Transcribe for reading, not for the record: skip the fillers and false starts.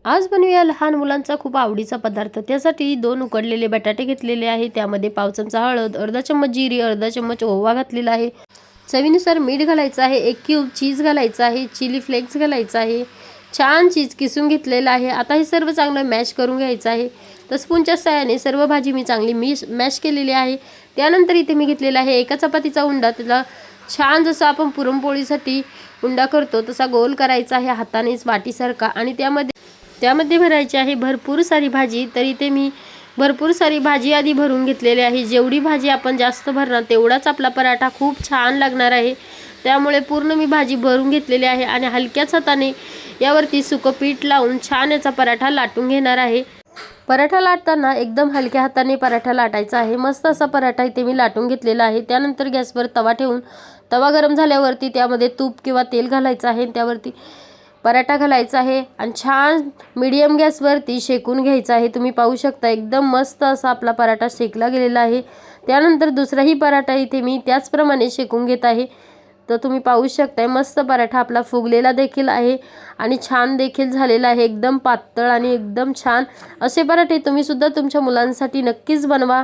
आज बनवूया लहान मुलांचा खूप आवडीचा पदार्थ। त्यासाठी 2 उकडलेले बटाटे घेतलेले आहे, त्यामध्ये पाव चमचा हळद, अर्धा चम्मच जिरे, अर्धा चम्मच ओवा घातलेला आहे, चवीनुसार मीठ घालायचं आहे, 1 क्यूब चीज घालायचं आहे, चिली फ्लेक्स घालायचं आहे, छान चीज किसून घेतलेलं आहे। आता हे सर्व चांगलं मॅश करून घ्यायचं आहे। तर स्पूनच्या साहाय्याने सर्व भाजी मी चांगली मॅश केलेली आहे। त्यानंतर इथे मी घेतलेला आहे एका चपातीचा उंडा, त्याला छान जसं आपण पुरणपोळीसाठी उंडा करतो तसा गोल करायचा आहे हातानेच वाटीसारखा, आणि त्यामध्ये भरायची आहे भरपूर सारी भाजी। तर इथे मी भरपूर सारी भाजी आधी भरून घेतलेली आहे। जेवढी भाजी आपण जास्त भरणार तेवढाच आपला पराठा खूप छान लागणार आहे, त्यामुळे पूर्ण मी भाजी भरून घेतलेली आहे आणि हलक्याच हाताने यावरती सुकं पीठ लावून छान याचा पराठा लाटून घेणार आहे। पराठा लाटताना एकदम हलक्या हाताने पराठा लाटायचा आहे। मस्त असा पराठा इथे मी लाटून घेतलेला आहे। त्यानंतर गॅसवर तवा ठेवून तवा गरम झाल्यावरती त्यामध्ये तूप किंवा तेल घालायचं आहे, त्यावरती पराठा घालायचा आहे आणि छान मीडियम गॅसवरती शेकून घ्यायचा आहे। तुम्ही पाहू शकता एकदम मस्त असा आपला पराठा शेकला गेलेला आहे। त्यानंतर दुसराही पराठा इथे मी त्याचप्रमाणे शेकून घेत आहे। तर तुम्ही पाहू शकताय मस्त पराठा आपला फुगलेला देखील आहे आणि छान देखील झालेला आहे, एकदम पातळ आणि एकदम छान। असे पराठे तुम्ही सुद्धा तुमच्या मुलांसाठी नक्कीच बनवा।